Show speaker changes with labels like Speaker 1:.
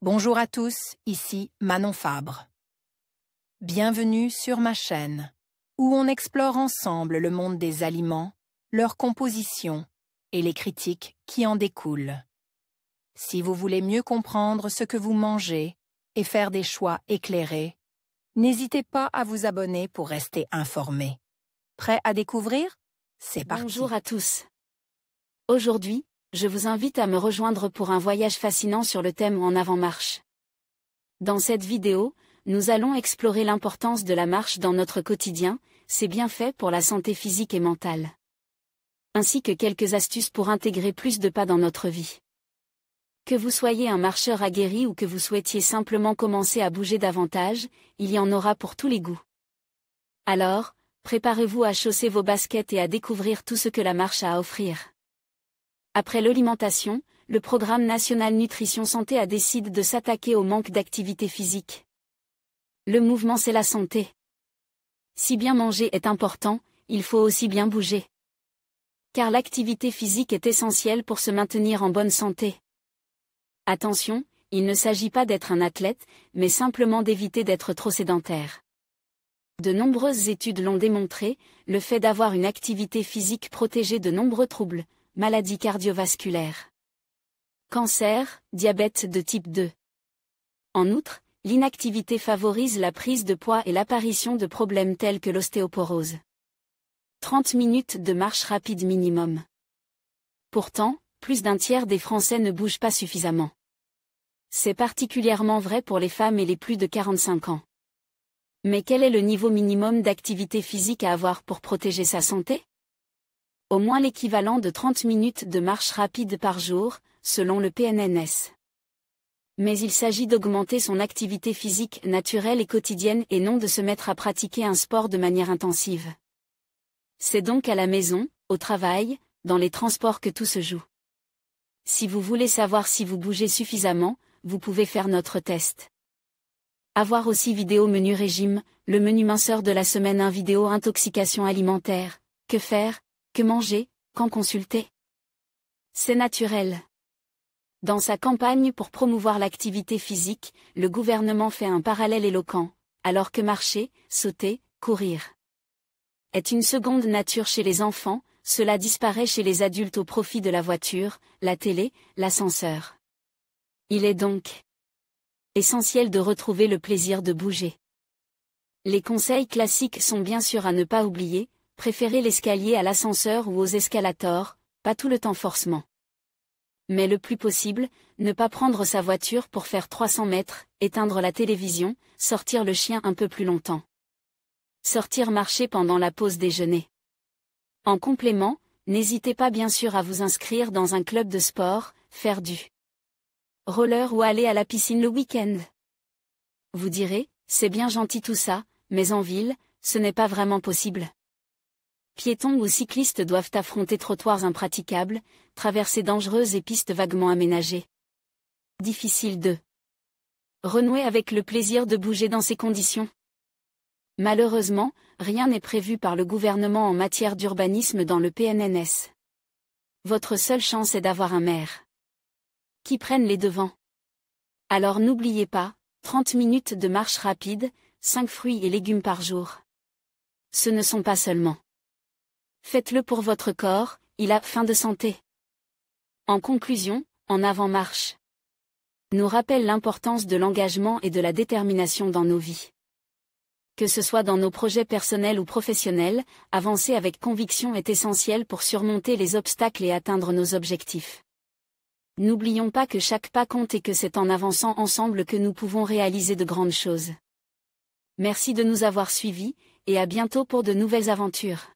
Speaker 1: Bonjour à tous, ici Manon Fabre. Bienvenue sur ma chaîne, où on explore ensemble le monde des aliments, leur composition et les critiques qui en découlent. Si vous voulez mieux comprendre ce que vous mangez et faire des choix éclairés, n'hésitez pas à vous abonner pour rester informé. Prêt à découvrir? C'est parti.
Speaker 2: Bonjour à tous. Aujourd'hui, je vous invite à me rejoindre pour un voyage fascinant sur le thème En avant-marche. Dans cette vidéo, nous allons explorer l'importance de la marche dans notre quotidien, ses bienfaits pour la santé physique et mentale, ainsi que quelques astuces pour intégrer plus de pas dans notre vie. Que vous soyez un marcheur aguerri ou que vous souhaitiez simplement commencer à bouger davantage, il y en aura pour tous les goûts. Alors, préparez-vous à chausser vos baskets et à découvrir tout ce que la marche a à offrir. Après l'alimentation, le Programme national Nutrition Santé a décidé de s'attaquer au manque d'activité physique. Le mouvement, c'est la santé. Si bien manger est important, il faut aussi bien bouger. Car l'activité physique est essentielle pour se maintenir en bonne santé. Attention, il ne s'agit pas d'être un athlète, mais simplement d'éviter d'être trop sédentaire. De nombreuses études l'ont démontré, le fait d'avoir une activité physique protège de nombreux troubles, maladies cardiovasculaires, cancer, diabète de type 2. En outre, l'inactivité favorise la prise de poids et l'apparition de problèmes tels que l'ostéoporose. 30 minutes de marche rapide minimum. Pourtant, plus d'un tiers des Français ne bougent pas suffisamment. C'est particulièrement vrai pour les femmes et les plus de 45 ans. Mais quel est le niveau minimum d'activité physique à avoir pour protéger sa santé? Au moins l'équivalent de 30 minutes de marche rapide par jour, selon le PNNS. Mais il s'agit d'augmenter son activité physique naturelle et quotidienne et non de se mettre à pratiquer un sport de manière intensive. C'est donc à la maison, au travail, dans les transports que tout se joue. Si vous voulez savoir si vous bougez suffisamment, vous pouvez faire notre test. Avoir aussi vidéo menu régime, le menu minceur de la semaine, un vidéo intoxication alimentaire, que faire, que manger, quand consulter. C'est naturel. Dans sa campagne pour promouvoir l'activité physique, le gouvernement fait un parallèle éloquent, alors que marcher, sauter, courir est une seconde nature chez les enfants, cela disparaît chez les adultes au profit de la voiture, la télé, l'ascenseur. Il est donc essentiel de retrouver le plaisir de bouger. Les conseils classiques sont bien sûr à ne pas oublier. Préférez l'escalier à l'ascenseur ou aux escalators, pas tout le temps forcément. Mais le plus possible, ne pas prendre sa voiture pour faire 300 mètres, éteindre la télévision, sortir le chien un peu plus longtemps. Sortir marcher pendant la pause déjeuner. En complément, n'hésitez pas bien sûr à vous inscrire dans un club de sport, faire du roller ou aller à la piscine le week-end. Vous direz, c'est bien gentil tout ça, mais en ville, ce n'est pas vraiment possible. Piétons ou cyclistes doivent affronter trottoirs impraticables, traversées dangereuses et pistes vaguement aménagées. Difficile de renouer avec le plaisir de bouger dans ces conditions. Malheureusement, rien n'est prévu par le gouvernement en matière d'urbanisme dans le PNNS. Votre seule chance est d'avoir un maire qui prenne les devants. Alors n'oubliez pas, 30 minutes de marche rapide, 5 fruits et légumes par jour. Ce ne sont pas seulement. Faites-le pour votre corps, il a faim de santé. En conclusion, En avant-marche nous rappelle l'importance de l'engagement et de la détermination dans nos vies. Que ce soit dans nos projets personnels ou professionnels, avancer avec conviction est essentiel pour surmonter les obstacles et atteindre nos objectifs. N'oublions pas que chaque pas compte et que c'est en avançant ensemble que nous pouvons réaliser de grandes choses. Merci de nous avoir suivis, et à bientôt pour de nouvelles aventures.